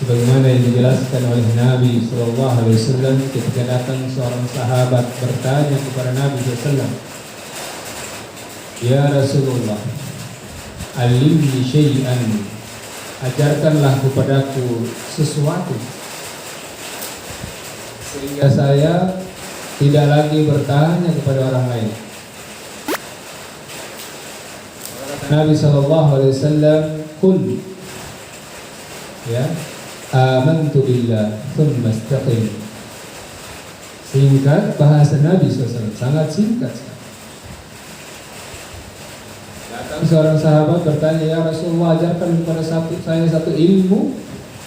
sebagaimana yang dijelaskan oleh Nabi Sallallahu Alaihi Wasallam ketika datang seorang sahabat bertanya kepada Nabi SAW, "Ya Rasulullah, alimni syai'an, ajarkanlah kepadaku sesuatu sehingga saya tidak lagi bertanya kepada orang lain." Nabi Sallallahu Alaihi Wasallam, "Qul ya amantu billah thumma istaqim." Singkat bahasa Nabi SAW, sangat singkat. Datang seorang sahabat bertanya, "Ya Rasulullah, ajarkan kepada saya satu ilmu,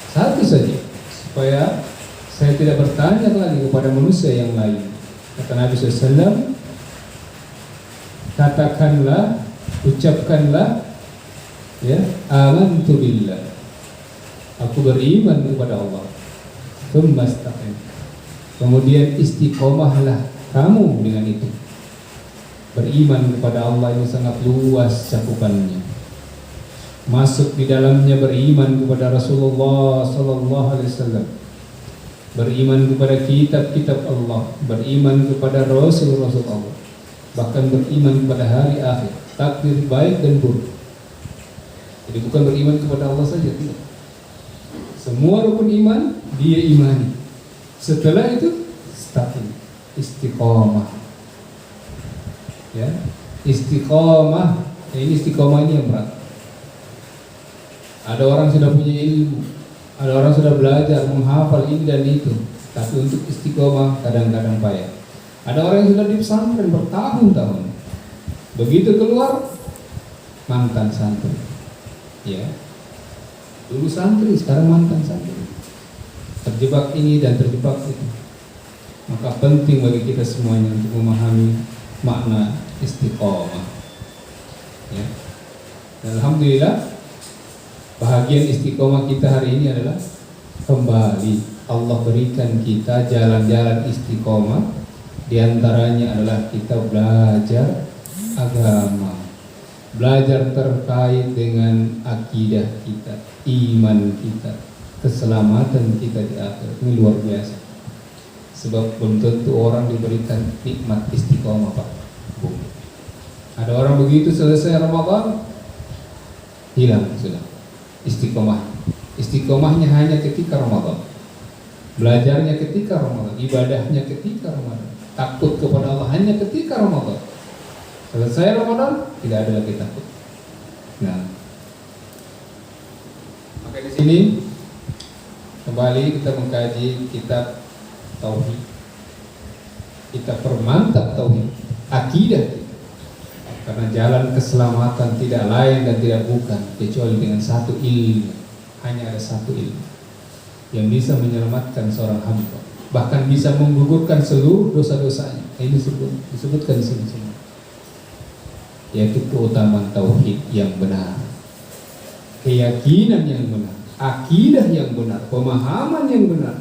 satu saja, supaya saya tidak bertanya lagi kepada manusia yang lain." Kata Nabi SAW, "Katakanlah, ucapkanlah, ya, amantu billah, aku beriman kepada Allah, tsumma istaqim." Kemudian istiqomahlah kamu dengan itu. Beriman kepada Allah ini sangat luas cakupannya. Masuk di dalamnya beriman kepada Rasulullah Sallallahu Alaihi Wasallam, beriman kepada kitab-kitab Allah, beriman kepada Rasul-Rasul Allah, bahkan beriman kepada hari akhir, takdir baik dan buruk. Jadi bukan beriman kepada Allah saja, tidak. Semua rukun iman dia imani. Setelah itu istiqomah. Ya, istiqomah. Ini istiqomah ini yang berat. Ada orang sudah punya ilmu, ada orang sudah belajar menghafal ini dan itu, tapi untuk istiqomah kadang-kadang payah. Ada orang yang sudah di pesantren bertahun-tahun, begitu keluar mantan santri. Ya, dulu santri, sekarang mantan santri, terjebak ini dan terjebak itu. Maka penting bagi kita semuanya untuk memahami makna istiqomah. Ya. Dan alhamdulillah, bahagian istiqomah kita hari ini adalah kembali Allah berikan kita jalan-jalan istiqomah. Di antaranya adalah kita belajar agama, belajar terkait dengan akidah kita, iman kita, keselamatan kita di akhir. Ini luar biasa. Sebab belum tentu orang diberikan nikmat istiqomah, Pak. Bu. Ada orang begitu selesai Ramadan hilang sudah istiqomah. Istiqomahnya hanya ketika Ramadan, belajarnya ketika Ramadan, ibadahnya ketika Ramadan, takut kepada Allah hanya ketika Ramadan. Selesai Ramadan tidak ada lagi takut. Nah, maka di sini kembali kita mengkaji kitab tauhid. Kita permantap tauhid, akidah kita. Karena jalan keselamatan tidak lain dan tidak bukan kecuali dengan satu ilmu. Hanya ada satu ilmu yang bisa menyelamatkan seorang hamba, bahkan bisa menggugurkan seluruh dosa-dosanya. Ini disebutkan di sini semua, yaitu keutamaan tauhid yang benar, keyakinan yang benar, akidah yang benar, pemahaman yang benar,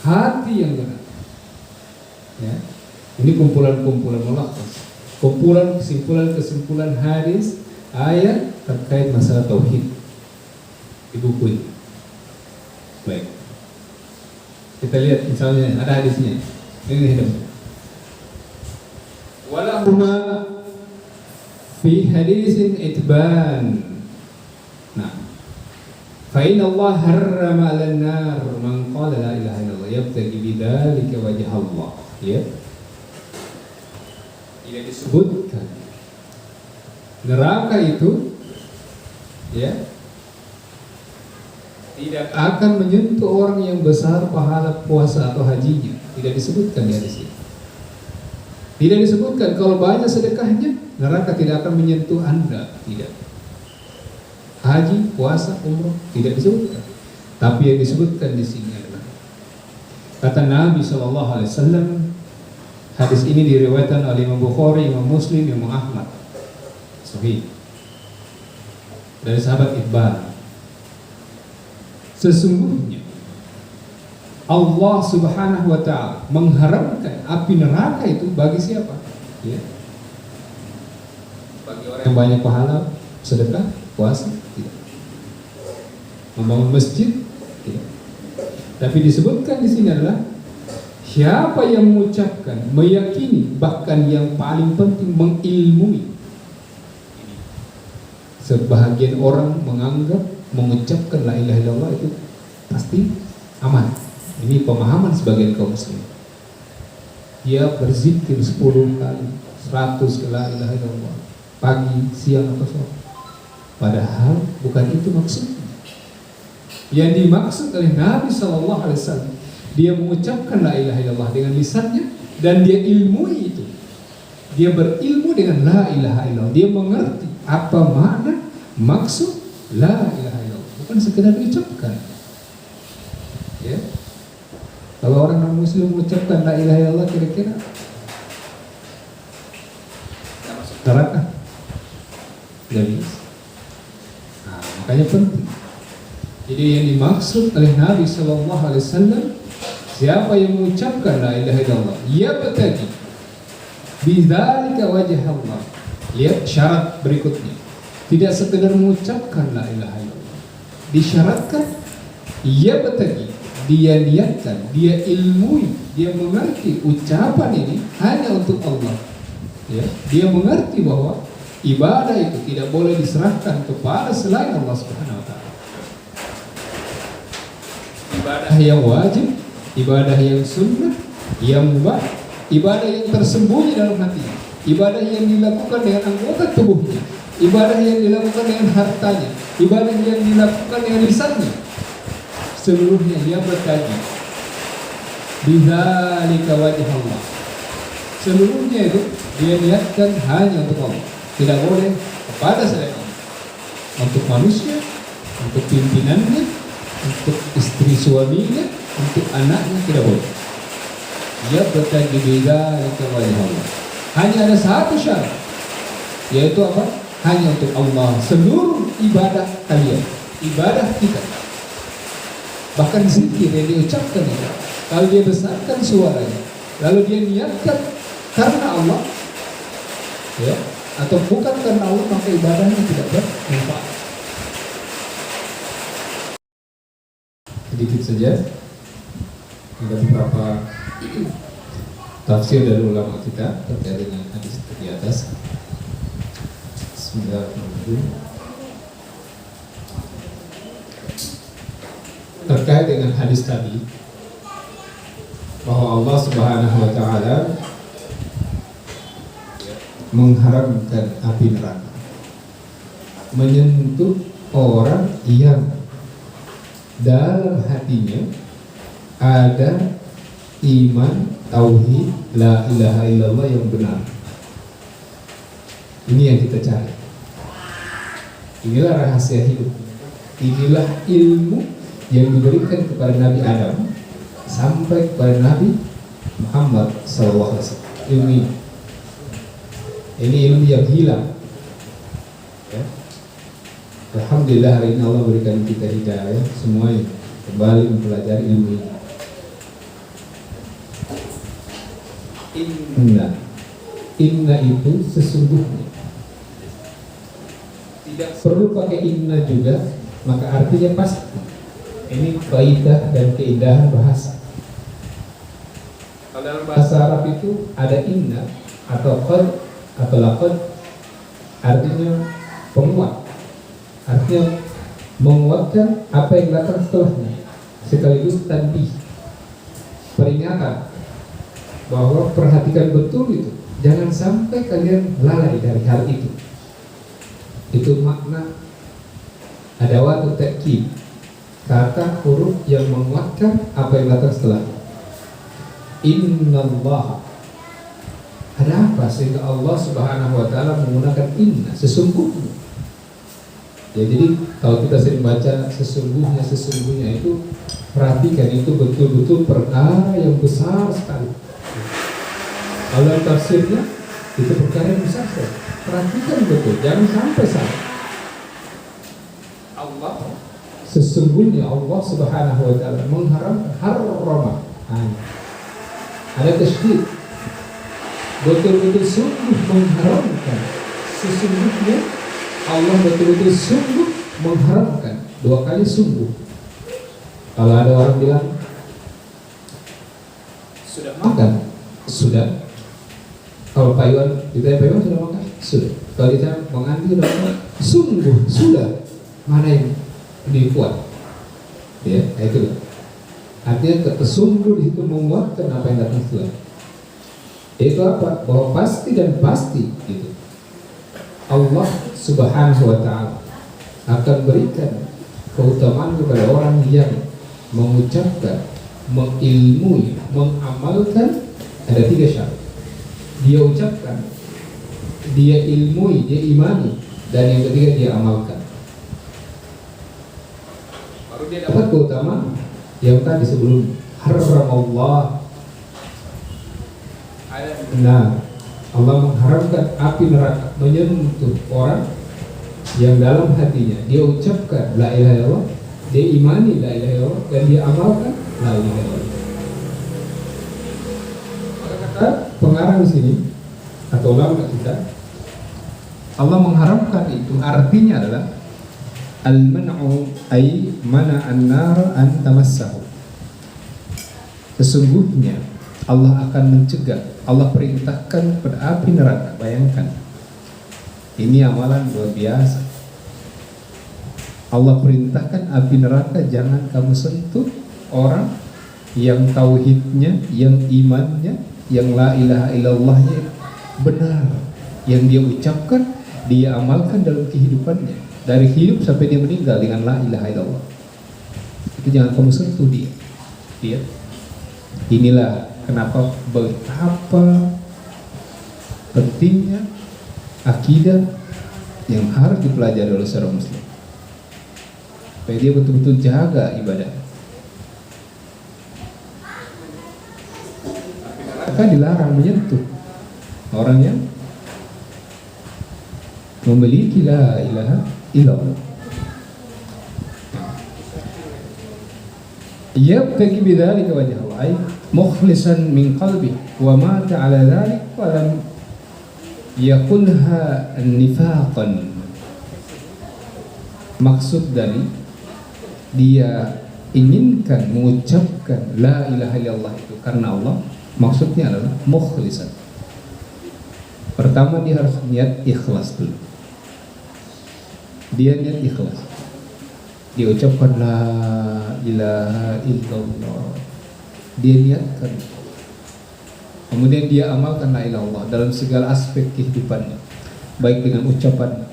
hati yang benar. Ya, ini kumpulan-kumpulan mulakhas, kumpulan kesimpulan hadis, ayat terkait masalah tauhid di buku ini. Baik, kita lihat misalnya ada hadisnya. Ini hidup. Walahuma fi hadisin itban. Nah, fa inna Allah harrama 'alan nar man qala la ilaha illallah yabtaghi bidzalika wajha Allah. Ya. Tidak disebutkan neraka itu, ya, tidak akan menyentuh orang yang besar pahala puasa atau hajinya. Tidak disebutkan di hadis ini. Tidak disebutkan kalau banyak sedekahnya neraka tidak akan menyentuh Anda. Tidak. Haji, puasa, umroh tidak disebutkan. Tapi yang disebutkan di sini adalah kata Nabi SAW. Hadis ini diriwayatkan oleh Imam Bukhari, Imam Muslim, Imam Ahmad. Sahih. Dari sahabat Ibban. Sesungguhnya Allah Subhanahu wa Ta'ala mengharamkan api neraka itu bagi siapa? Ya. Bagi orang yang banyak pahala, sedekah, puasa, tidak. Membangun masjid, Ya. Tapi disebutkan di sini adalah siapa yang mengucapkan, meyakini, bahkan yang paling penting mengilmui. Sebahagian orang menganggap mengucapkan la ilaha illallah itu pasti aman. Ini pemahaman sebagian kaum muslim. Dia berzikir 10 kali, 100 la ilaha illallah, pagi, siang atau sore. Padahal bukan itu maksudnya. Yang dimaksud oleh Nabi SAW, dia mengucapkan la ilaha illallah dengan lisannya dan dia ilmui itu. Dia berilmu dengan la ilaha illallah. Dia mengerti apa makna maksud la ilaha illallah, bukan sekedar diucapkan. Ya. Kalau orang non muslim mengucapkan la ilaha illallah, kira-kira tidak masuk neraka? Tidak bisa. Nah, makanya penting. Jadi yang dimaksud oleh Nabi SAW, siapa yang mengucapkan la ilaha illallah, ya bertagi bidzalika wajh Allah. Lihat syarat berikutnya. Tidak sekedar mengucapkan la ilaha illallah, disyaratkan ia bertagi, dia niatkan, dia ilmui, dia mengerti ucapan ini hanya untuk Allah. Ya, dia mengerti bahwa ibadah itu tidak boleh diserahkan kepada selain Allah Subhanahu wa taala. Ibadah yang wajib, ibadah yang sunnah, yang mubah, ibadah yang tersembunyi dalam hatinya, ibadah yang dilakukan dengan anggota tubuhnya, ibadah yang dilakukan dengan hartanya, ibadah yang dilakukan dengan lisannya, seluruhnya dia berkaji bidzalika wajh Allah. Seluruhnya itu dia niatkan hanya untuk Allah, tidak boleh kepada selain Allah. Untuk manusia, untuk pimpinannya, untuk istri suaminya, untuk anaknya tidak boleh. Dia berkaji bidzalika wajh Allah. Hanya ada satu syarat, yaitu apa? Hanya untuk Allah. Seluruh ibadah kalian, ibadah kita, bahkan zikir yang diucapkan itu, kalau dia besarkan suaranya, lalu dia niatkan karena Allah, ya, atau bukan karena Allah, maka ibadahnya tidak bermanfaat. Sedikit saja, ada beberapa tafsir dari ulama kita terkait dengan hadis di atas. Bismillahirrahmanirrahim. Terkait dengan hadis tadi, bahwa Allah Subhanahu wa taala mengharamkan api neraka menyentuh orang yang dalam hatinya ada iman tauhid la ilaha illallah yang benar. Ini yang kita cari. Inilah rahasia hidup. Inilah ilmu yang diberikan kepada Nabi Adam sampai kepada Nabi Muhammad SAW. Ini ilmu yang hilang. Ya. Alhamdulillah hari ini Allah berikan kita hidayah semuanya kembali mempelajari ilmu ini. Inna itu sesungguhnya. Tidak perlu pakai inna juga, maka artinya pasti. Ini faidah dan keindahan bahasa. Kalau dalam bahasa Arab itu ada inna atau qad atau laqad, artinya penguat, artinya menguatkan apa yang datang setelahnya, sekaligus tanbih, peringatan bahwa perhatikan betul itu, jangan sampai kalian lalai dari hal itu. Itu makna adawat ta'kid, kata huruf yang menguatkan apa yang datang setelahnya. Innallaha, ada apa sehingga Allah Subhanahu wa taala menggunakan inna, sesungguhnya. Ya, jadi kalau kita sering baca sesungguhnya itu, perhatikan itu betul-betul perkara yang besar sekali. Kalau tafsirnya itu perkara yang besar sekali. Perhatikan betul, jangan sampai salah. Allah, sesungguhnya Allah Subhanahu wa taala mengharamkan, harrama. Ada tasydid. Betul-betul sungguh mengharamkan. Sesungguhnya Allah betul-betul sungguh mengharamkan. 2 kali sungguh. Kalau ada orang bilang sudah makan, sudah. Kalau Pak Iwan ditanya Pak Iwan sudah makan, sudah. Kalau ditanya Bang Andi sudah makan, sungguh sudah. Mana yang lebih kuat? Ya, itu. Artinya kesungguh di situ menguatkan apa yang datang setelah. Itu apa? Bahwa pasti dan pasti gitu. Allah Subhanahu wa Ta'ala akan berikan keutamaan kepada orang yang mengucapkan, mengilmui, mengamalkan. Ada 3 syarat. Dia ucapkan, dia ilmui, dia imani, dan yang ketiga dia amalkan. Baru dia dapat keutamaan yang tadi sebelum haramallah. Nah, Allah mengharamkan api neraka menyentuh orang yang dalam hatinya dia ucapkan la ilaha illallah, dia imani la ilaha illallah, dan dia amalkan la ilaha illallah. Maka kata pengarang di sini atau ulama kita, Allah mengharamkan itu artinya adalah al-man'u ay mana'an nar an tamassahu. Sesungguhnya Allah akan mencegah, Allah perintahkan pada api neraka. Bayangkan, ini amalan luar biasa. Allah perintahkan api neraka jangan kamu sentuh orang yang tauhidnya, yang imannya, yang la ilaha illallahnya benar, yang dia ucapkan, dia amalkan dalam kehidupannya, dari hidup sampai dia meninggal dengan la ilaha illallah. Itu jangan kamu sentuh dia. Inilah kenapa betapa pentingnya akidah yang harus dipelajari oleh seorang muslim, supaya dia betul-betul jaga ibadah. Maka dilarang menyentuh orang yang memiliki la ilaha illallah. Yabtaghi bidzalika wajha Allah, mukhlishan min qalbi wa mata ala dzalik wa lam yaqulha nifaqan. Maksud dari dia inginkan mengucapkan la ilaha illallah itu karena Allah, maksudnya adalah mukhlishan. Pertama dia harus niat ikhlas dulu. Dia niat ikhlas. Dia ucapkan la ilaha illallah. Dia niatkan. Kemudian dia amalkan la ilaha illallah dalam segala aspek kehidupannya, baik dengan ucapan,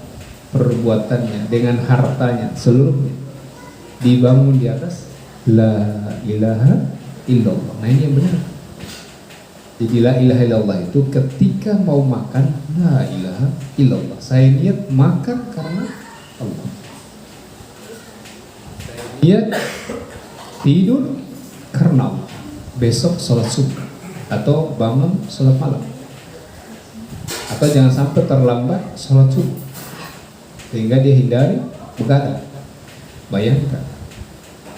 perbuatannya, dengan hartanya, seluruhnya dibangun di atas la ilaha illallah. Nah ini yang benar. Jadi la ilaha illallah itu ketika mau makan, la ilaha illallah, saya niat makan karena Allah. Saya niat tidur karena Allah. Besok sholat subuh atau bangun sholat malam, atau jangan sampai terlambat sholat subuh sehingga dia hindari begadang. Bayangkan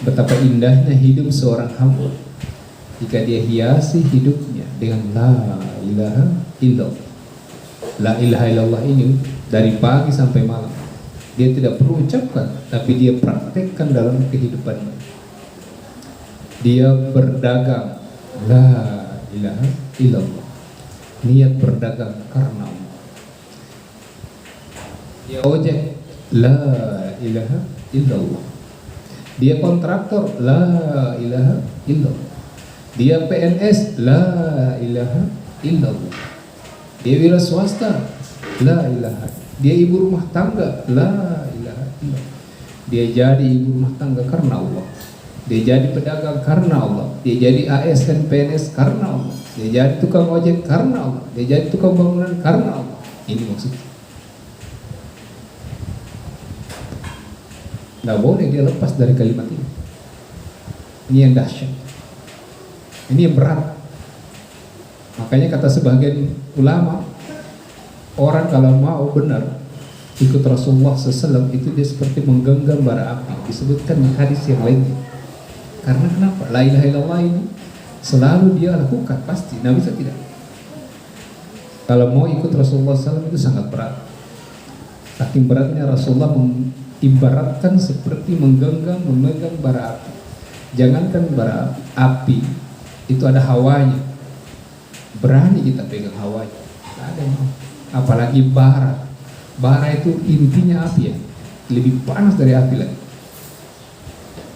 betapa indahnya hidup seorang hamba jika dia hiasi hidupnya dengan la ilaha illallah. La ilaha illallah ini dari pagi sampai malam dia tidak perlu ucapkan, tapi dia praktekkan dalam kehidupannya. Dia berdagang la ilaha illallah, niat berdagang karena Allah. Dia ojek la ilaha illallah. Dia kontraktor la ilaha illallah. Dia PNS la ilaha illallah. Dia wira swasta la ilaha. Dia ibu rumah tangga la ilaha illallah. Dia jadi ibu rumah tangga karena Allah. Dia jadi pedagang karena Allah. Dia jadi ASN PNS karena Allah. Dia jadi tukang ojek karena Allah. Dia jadi tukang bangunan karena Allah. Ini maksudnya. Nggak boleh dia lepas dari kalimat ini. Ini yang dahsyat. Ini yang berat. Makanya kata sebagian ulama, orang kalau mau benar ikut Rasulullah SAW itu dia seperti menggenggam bara api. Disebutkan di hadis yang lainnya. Karena kenapa? La ilaha illallah ini selalu dia lakukan pasti. Nah bisa tidak? Kalau mau ikut Rasulullah SAW itu sangat berat. Saking beratnya Rasulullah ibaratkan seperti menggenggam, memegang bara api. Jangankan bara api, itu ada hawanya. Berani kita pegang hawanya. Tidak ada yang mau. Apalagi bara. Bara itu intinya api ya. Lebih panas dari api lagi.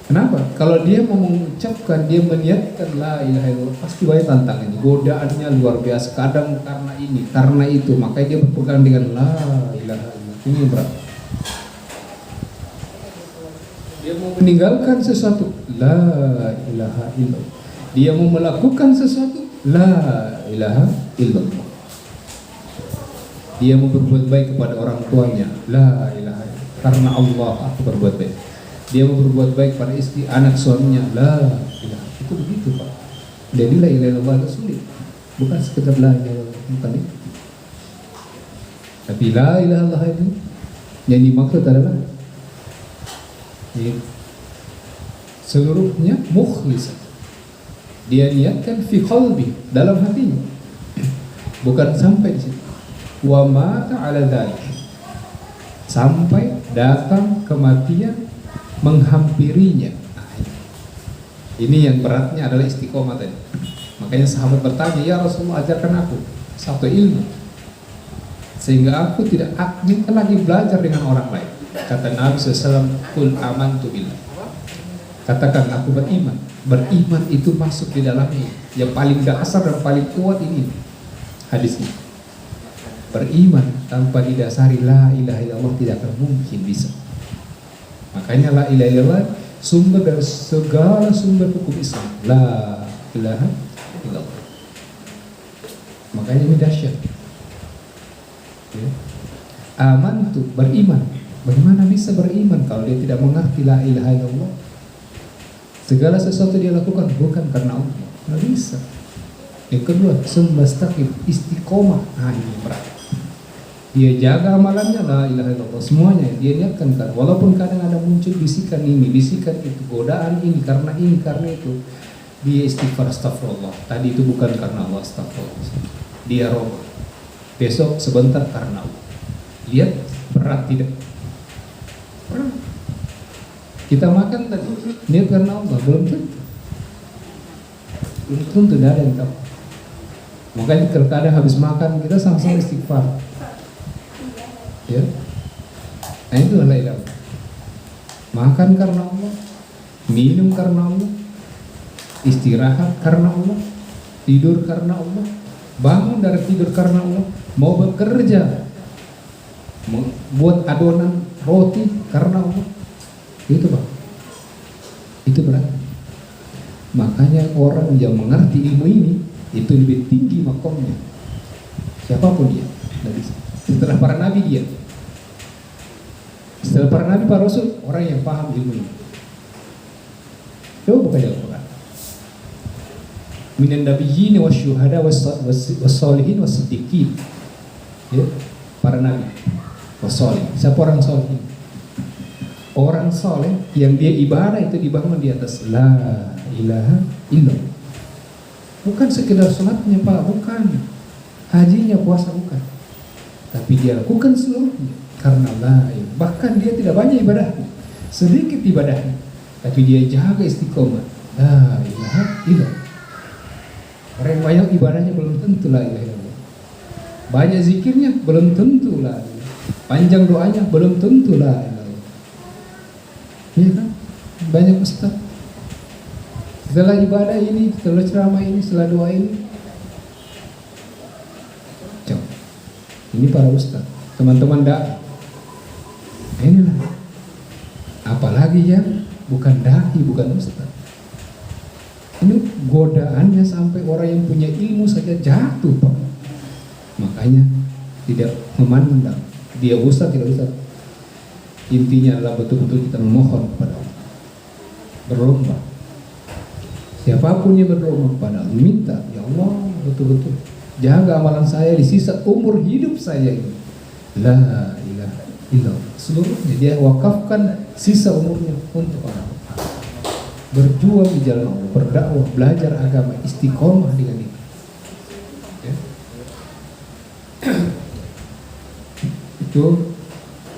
Kenapa? Kalau dia mau mengucapkan, dia meniatkan la ilaha illallah, pasti banyak tantangannya. Godaannya luar biasa. Kadang karena ini, karena itu, makanya dia berpegang dengan la ilaha illallah. Ini berat. Dia mau meninggalkan sesuatu, la ilaha illallah. Dia mau melakukan sesuatu, la ilaha illallah. Dia mau berbuat baik kepada orang tuanya, la ilaha illallah. Karena Allah aku berbuat baik. Dia mau berbuat baik pada istri, anak, suaminya, la ilaha. Itu begitu Pak. Jadi la ilaha illallah itu sulit. Bukan sekedar la ilaha illallah, bukan itu. Tapi la ilaha illallah itu yang dimaksud adalah seluruhnya mukhlis. Dia niatkan fi qalbi, dalam hatinya. Bukan sampai di situ. Wa mata ala dzalik. Sampai datang kematian menghampirinya. Nah, ini yang beratnya adalah istiqomah tadi. Makanya sahabat bertanya, ya Rasulullah ajarkan aku satu ilmu sehingga aku tidak minta lagi belajar dengan orang lain. Kata Nabi SAW, Qul amantu billah. Katakan aku beriman. Beriman itu masuk di dalamnya. Yang paling dasar dan paling kuat ini hadis ini. Beriman tanpa didasari la ilaha illallah tidak akan mungkin bisa. Makanya la ilaha illallah sumber dari segala sumber hukum Islam. La ilaha illallah. Makanya ini dahsyat. Ya. Aman tuh beriman. Bagaimana bisa beriman kalau dia tidak mengerti la ilaha illallah? Segala sesuatu dia lakukan bukan karena Allah. Tidak bisa. Yang kedua, sembastaqim, istiqomah. Nah ini berat. Dia jaga amalannya la ilaha illallah, semuanya dia niatkan kan. Walaupun kadang ada muncul bisikan ini, bisikan itu, godaan ini karena itu, dia istighfar astagfirullah. Tadi itu bukan karena Allah, astagfirullah. Dia roba. Besok sebentar karena Allah. Lihat berat tidak? Berat. Kita makan tadi niat karena Allah, belum tentu. Belum tentu, tidak ada yang tahu. Makanya kadang habis makan kita sama-sama istighfar. Ya, nah itu la ilaha. Makan karena Allah, minum karena Allah, istirahat karena Allah, tidur karena Allah, bangun dari tidur karena Allah, mau bekerja, buat adonan roti karena Allah, itu Pak, itu berat. Makanya orang yang mengerti ilmu ini itu lebih tinggi makomnya, siapapun dia, tidak bisa. Setelah para nabi dia, setelah para nabi, para rasul, orang yang paham ilmu ini. Coba buka Al-Quran. Minan nabiyyin wasyuhada wassalihin wassiddiqin. Ya, para nabi wassalih. Siapa orang salih? Orang saleh yang dia ibadah itu dibangun di atas la ilaha illallah. Bukan sekedar salatnya Pak, bukan. Hajinya, puasa, bukan. Tapi dia lakukan seluruhnya karena la ilaha. Bahkan dia tidak banyak ibadahnya, sedikit ibadahnya, tapi dia jaga istiqomah la ilaha illallah. Orang banyak ibadahnya belum tentu la ilaha illallah. Banyak zikirnya belum tentu la ilaha. Panjang doanya belum tentu la ilaha illallah. Iya kan? Banyak ustaz setelah ibadah ini, setelah ceramah ini, setelah doa ini, ini para ustaz, teman-teman dai. Inilah. Apalagi yang bukan dai, bukan ustaz. Ini godaannya sampai orang yang punya ilmu saja jatuh Pak. Makanya tidak memandang dia ustaz tidak ustaz. Intinya adalah betul-betul kita memohon kepada Allah. Berlomba. Siapapun yang berdoa kepada Allah, minta, ya Allah betul-betul jaga amalan saya di sisa umur hidup saya ini. La ilaha illallah. Seluruhnya dia wakafkan sisa umurnya untuk orang. Berjuang di jalan Allah, berdakwah, belajar agama, istiqomah dengan itu. Ya. Itu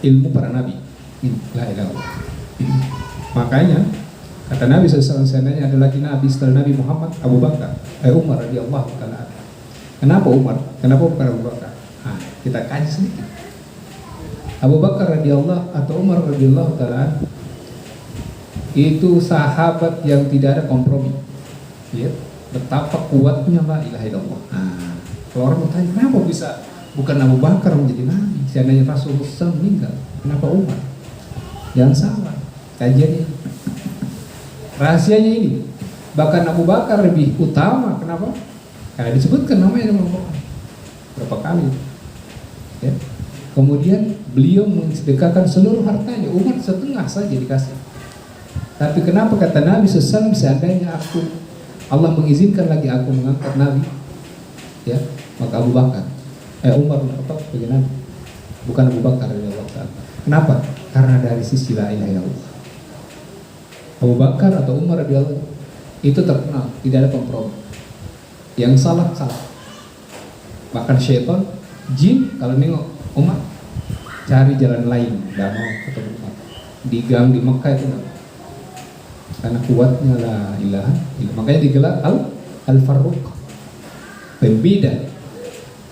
ilmu para nabi. La ilaha illallah. Makanya Kata Nabi SAW, seandainya ada lagi Nabi setelah Nabi Muhammad, Abu Bakar, Umar radhiyallahu taala. Kenapa Umar? Kenapa bukan Abu Bakar? Nah, kita kaji sedikit. Abu Bakar radhiyallahu atau Umar radhiyallahu taala itu sahabat yang tidak ada kompromi. Lihat betapa kuatnya la ilaha illallah. Nah, kalau orang bertanya kenapa bisa bukan Abu Bakar menjadi nabi, seandainya Rasulullah SAW meninggal, kenapa Umar? Jangan salah kajiannya. Rahasianya ini, bahkan Abu Bakar lebih utama. Kenapa? Karena disebutkan namanya dalam Al-Quran berapa kali. Ya. Kemudian beliau mensedekahkan seluruh hartanya. Umar setengah saja dikasih. Tapi kenapa kata Nabi SAW, seandainya Allah mengizinkan lagi aku mengangkat Nabi, ya, maka Abu Bakar, Umar bin Khattab sebagai Nabi, bukan Abu Bakar radhiyallahu ta'ala. Kenapa? Karena dari sisi la ilaha illallah. Abu Bakar atau Umar radhiyallahu itu terkenal tidak ada kompromi. Yang salah. Bahkan syaitan, jin kalau nengok Umar cari jalan lain, tidak mau ketemu Umar. Di gang di Mekah itu enggak. Karena kuatnya la ilaha illallah. Makanya digelar Al-Faruq.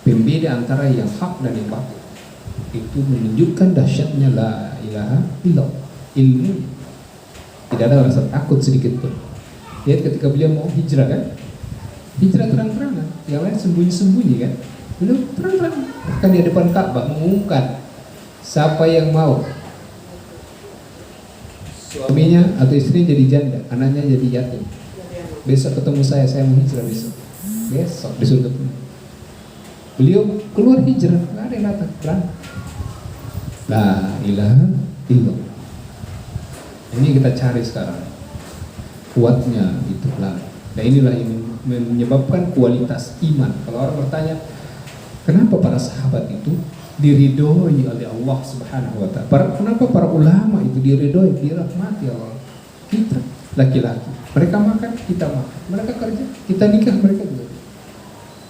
Pembeda antara yang hak dan yang batil. Itu menunjukkan dahsyatnya la ilaha illallah. Ilmu. Tidak ada rasa takut sedikit pun. Lihat ketika beliau mau hijrah kan, hijrah terang-terangan, yang lain sembunyi-sembunyi kan. Beliau terang-terangan, bahkan di depan Ka'bah mengumumkan siapa yang mau suaminya atau istrinya jadi janda, anaknya jadi yatim, besok ketemu saya mau hijrah besok disuruh ketemu. Beliau keluar hijrah, nggak ada yang datang, berangkat. La ilaha illallah. Ini kita cari sekarang kuatnya itulah. Nah inilah yang menyebabkan kualitas iman. Kalau orang bertanya kenapa para sahabat itu diridhoi oleh Allah Subhanahu wa ta'ala, kenapa para ulama itu diridhoi, dirahmati Allah? Kita laki-laki, mereka makan, kita makan, mereka kerja, kita nikah, mereka juga.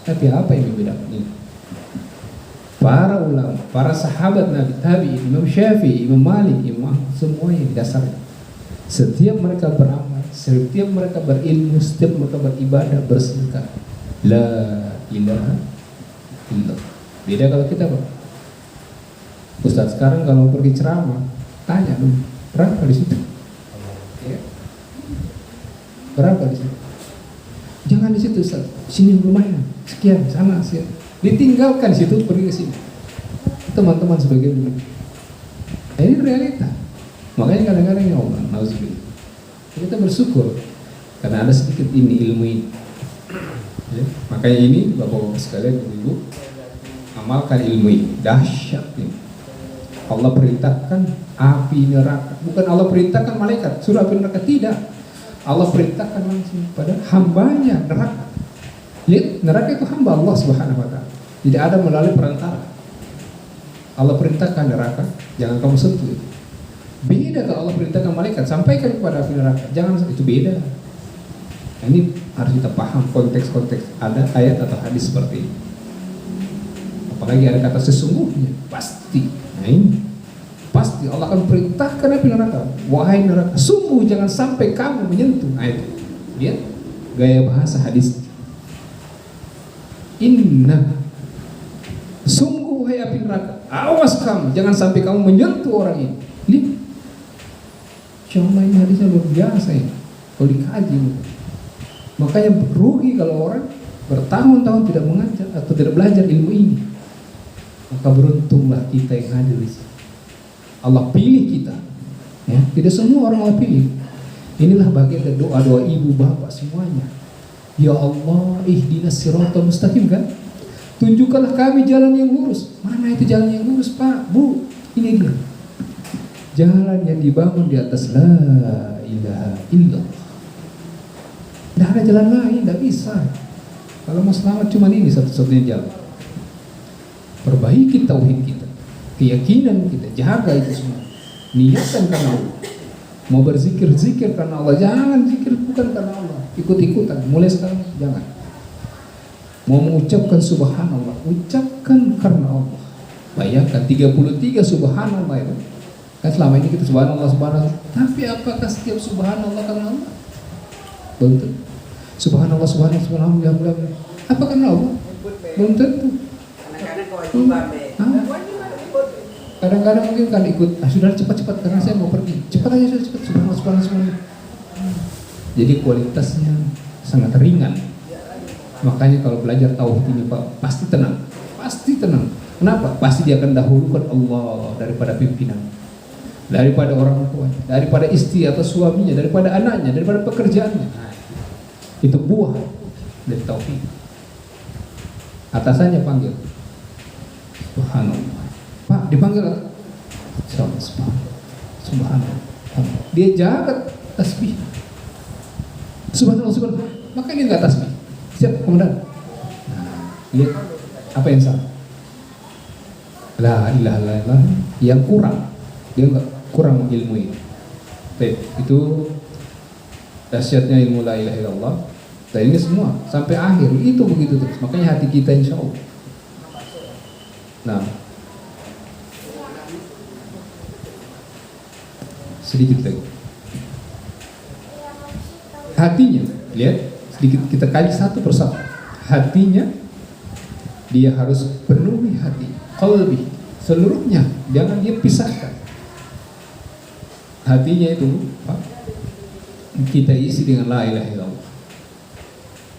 Tapi apa yang membedakan ini? Para ulama, para sahabat Nabi, tabi'in, Imam Syafi'i, Imam Malik, Imam semuanya dasarnya. Setiap mereka beramal, setiap mereka berilmu, setiap mereka beribadah, bersedekah. La ilaha illallah. Beda kalau kita, Pak. Ustaz sekarang kalau pergi ceramah, tanya dulu, berapa di situ? Ya. Berapa di situ? Jangan di situ, Ustaz. Sini lumayan, sekian, sana, sekian. Ditinggalkan di situ, pergi ke sini. Teman-teman sebagian dulu. Nah, ini realita. Makanya kadang-kadang ya Allah, nauzubillah. Kita bersyukur karena ada sedikit ini ilmu ini. Ya, makanya ini Bapak-bapak sekalian, Ibu, amalkan ilmu ini. Dahsyat ini. Allah perintahkan api neraka. Bukan Allah perintahkan malaikat suruh api neraka, tidak. Allah perintahkan langsung pada hambanya neraka. Lihat, neraka itu hamba Allah Subhanahu wa ta'ala. Tidak ada melalui perantara. Allah perintahkan neraka, jangan kamu sentuh itu. Beda kalau Allah perintahkan malaikat, sampaikan kepada api neraka, jangan, itu beda. Nah, ini harus kita paham konteks-konteks ada ayat atau hadis seperti ini. Apalagi ada kata sesungguhnya, pasti. Nah ini pasti Allah akan perintahkan api neraka, wahai neraka, sungguh jangan sampai kamu menyentuh. Nah itu lihat gaya bahasa hadis. Inna, sungguh wahai api neraka, awas kamu, jangan sampai kamu menyentuh orang ini. Lihat, cuma ini hadisnya luar biasa ya, kalau dikaji. Makanya rugi kalau orang bertahun-tahun tidak mengajar atau tidak belajar ilmu ini. Maka beruntunglah kita yang hadir di sini. Allah pilih kita, ya. Tidak semua orang Allah pilih. Inilah bagian dari doa-doa ibu bapak semuanya. Ya Allah, ihdinas siratal mustaqim, kan? Tunjukkanlah kami jalan yang lurus. Mana itu jalan yang lurus, Pak, Bu? Ini dia. Jalan yang dibangun di atas la ilaha illallah. Tidak ada jalan lain, tidak bisa. Kalau mau selamat cuma ini satu-satunya jalan. Perbaiki tauhid kita, keyakinan kita, jaga itu semua. Niatkan karena Allah. Mau berzikir, zikir karena Allah. Jangan zikir bukan karena Allah, ikut-ikutan. Mulai sekarang jangan. Mau mengucapkan subhanallah, ucapkan karena Allah. Bayangkan 33 subhanallah itu. Kan selama ini kita subhanallah subhanallah, tapi apakah setiap subhanallah karena Allah? Belum tentu. Subhanallah subhanallah subhanallah alhamdulillah. Apa karena Allah? Belum tentu. Kadang-kadang mungkin kan ikut, sudah cepat-cepat karena saya mau pergi. Cepat aja sudah cepat, subhanallah subhanallah subhanallah. Jadi kualitasnya sangat ringan. Makanya kalau belajar tauhid ini Pak, pasti tenang. Pasti tenang. Kenapa? Pasti dia akan dahulukan Allah daripada pimpinan, daripada orang tua, daripada istri atau suaminya, daripada anaknya, daripada pekerjaannya. Itu buah dari tauhid. Atasannya panggil, subhanallah. Pak dipanggil, subhanallah. Dia jaga tasbih. Subhanallah subhanallah. Maka dia nggak tasbih. Siap komandan. Lihat apa yang salah. La ilaha illallah yang kurang. Dia nggak kurang ilmu ini. Baik, itu dahsyatnya ilmu la ilaha illallah. Dan ini semua sampai akhir itu begitu terus. Makanya hati kita insya Allah. Nah, sedikit lagi. Hatinya, lihat sedikit kita kaji satu persatu. Hatinya dia harus penuhi hati, qalbi seluruhnya, jangan dia pisahkan. Hatinya itu Pak, kita isi dengan la ilaha illallah.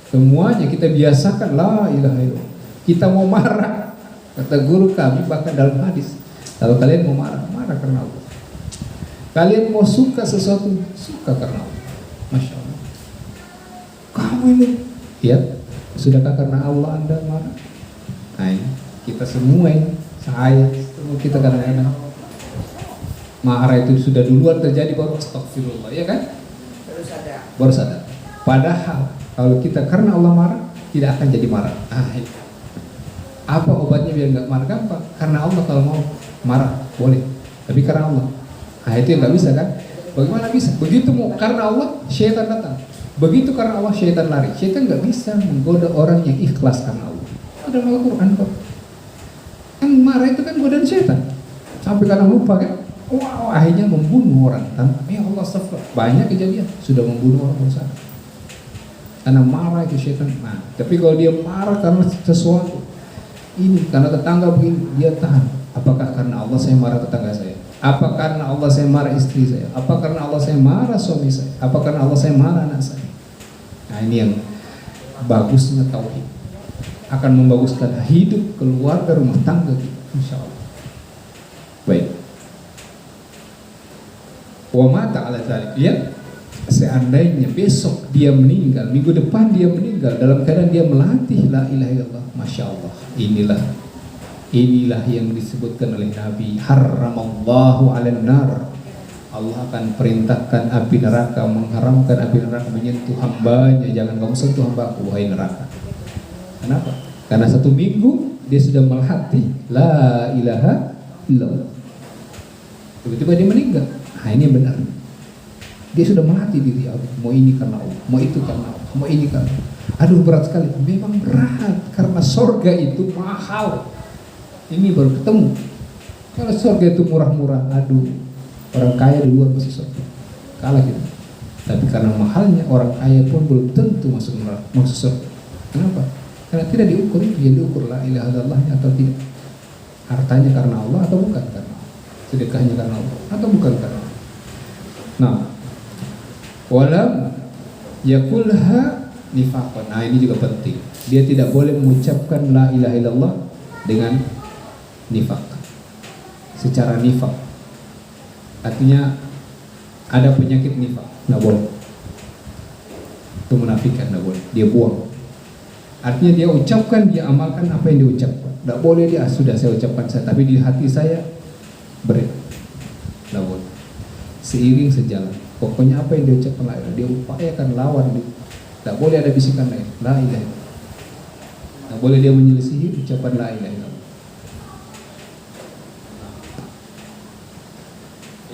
Semuanya kita biasakan la ilaha illallah. Kita mau marah, kata guru kami bahkan dalam hadis, kalau kalian mau marah, marah karena Allah. Kalian mau suka sesuatu, suka karena Allah. Masya Allah. Kamu ini, ya, sudahkah karena Allah Anda marah? Nah, kita semua ini, saya, semua kita kadang-kadang marah itu sudah duluan terjadi baru astagfirullah, ya kan? Baru sadar. Padahal kalau kita karena Allah marah, tidak akan jadi marah. Apa obatnya biar nggak marah? Gampang. Karena Allah kalau mau marah boleh, tapi karena Allah, itu yang nggak bisa kan? Bagaimana bisa? Begitu mau karena Allah, syaitan datang. Begitu karena Allah, syaitan lari. Syaitan nggak bisa menggoda orang yang ikhlas karena Allah. Ada Al-Quran kok. Kan marah itu kan godaan syaitan. Sampai kadang lupa kan? Wow, akhirnya membunuh orang. Ya Allah, astagfirullah. Banyak kejadian sudah membunuh orang berusaha. Karena marah itu syaitan. Nah, tapi kalau dia marah karena sesuatu, ini karena tetangga begini, dia tahan. Apakah karena Allah saya marah tetangga saya? Apa karena Allah saya marah istri saya? Apa karena Allah saya marah suami saya? Apa karena Allah saya marah anak saya? Nah, ini yang bagusnya tauhid. Akan membaguskan hidup, keluarga, rumah tangga kita, insya Allah. Baik. Wa mata ala dzalik. Lihat, seandainya besok dia meninggal, minggu depan dia meninggal dalam keadaan dia melatih la ilaha illallah, masya Allah. Inilah yang disebutkan oleh Nabi, haramallahu 'alan nar. Allah akan perintahkan api neraka, mengharamkan api neraka menyentuh hambanya. Jangan kamu sentuh hambaku, wahai neraka. Kenapa? Karena 1 minggu dia sudah melatih la ilaha illallah. Tiba-tiba dia meninggal. Nah, ini benar. Dia sudah melatih diri Allah. Mau ini karena Allah, mau itu karena Allah, mau ini karena Allah. Aduh, berat sekali. Memang berat karena surga itu mahal. Ini baru ketemu. Kalau surga itu murah-murah, aduh, orang kaya di luar masuk surga, kalah kita. Tapi karena mahalnya, orang kaya pun belum tentu masuk surga. Kenapa? Karena tidak diukur itu, yang diukur la ilaha illallahnya atau tidak. Hartanya karena Allah atau bukan karena Allah. Sedekahnya karena Allah atau bukan karena Allah. Nah, walam yakulha nifaqan. Nah, ini juga penting. Dia tidak boleh mengucapkan la ilaha illallah dengan nifaq. Secara nifaq. Artinya ada penyakit nifaq, nggak boleh. Itu munafikan, nggak boleh. Dia buang. Artinya dia ucapkan, dia amalkan apa yang diucapkan. Nggak boleh dia sudah saya ucapkan saya, tapi di hati saya berat. Nggak boleh. Seiring sejalan. Pokoknya apa yang diucapkan la ilaha, dia upayakan lawan. Nggak boleh ada bisikan lain. La ilaha illallah. Nggak boleh dia menyelisihi ucapan la ilaha illallah.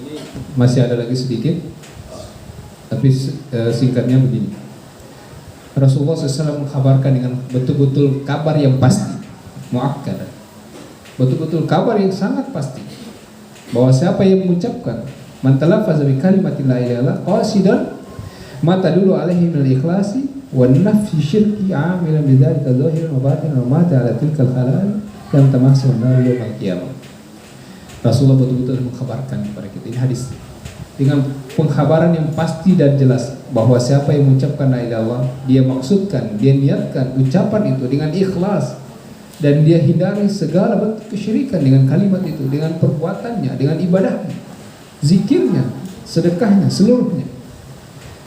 Ini masih ada lagi sedikit, tapi singkatnya begini. Rasulullah SAW mengkabarkan dengan betul-betul kabar yang pasti, muakkad, betul-betul kabar yang sangat pasti. bahwa siapa yang mengucapkan man talaffaza bi kalimatin la ilaha illallah qasidan mata dulu alaihi min al-ikhlasi wa nafyi syirki amilan bidzalika zahiran wa batinan wa mata ala tilkal halal yang tamassul nar yaum al-qiyamah. Rasulullah betul-betul mengkhabarkan kepada kita, ini hadis dengan pengkhabaran yang pasti dan jelas bahwa siapa yang mengucapkan la ilaha illallah, dia maksudkan, dia niatkan ucapan itu dengan ikhlas dan dia hindari segala bentuk kesyirikan dengan kalimat itu, dengan perbuatannya, dengan ibadahnya, zikirnya, sedekahnya, seluruhnya,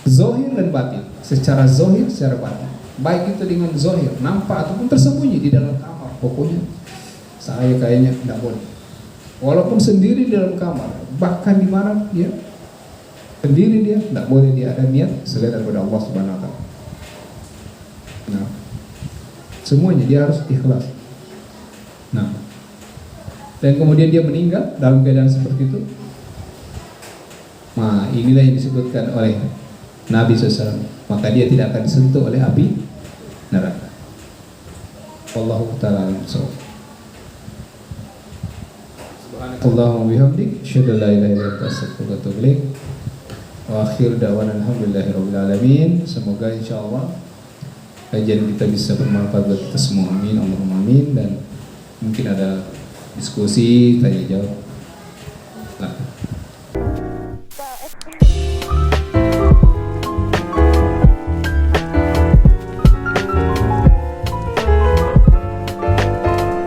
zahir dan batin, secara zahir, secara batin, baik itu dengan zahir, nampak ataupun tersembunyi di dalam kamar. Pokoknya saya kayaknya tidak boleh, walaupun sendiri di dalam kamar, bahkan di mana dia sendiri, dia tidak boleh dia ada niat selain daripada Allah Subhanahu Wa Taala. Nah, semuanya dia harus ikhlas. Nah, dan kemudian dia meninggal dalam keadaan seperti itu. Nah, inilah yang disebutkan oleh Nabi SAW. Maka dia tidak akan disentuh oleh api neraka. Wallahu ta'ala alam. Subhanakallahumma bihamdik, asyhadu an la ilaha illa anta, astaghfiruka wa atubu ilaik. Wa akhir da'wana alhamdulillahirabbil alamin. Semoga insyaallah kajian kita bisa bermanfaat buat kita semua. Amin, Allahumma amin. Dan mungkin ada diskusi, tanya jawab.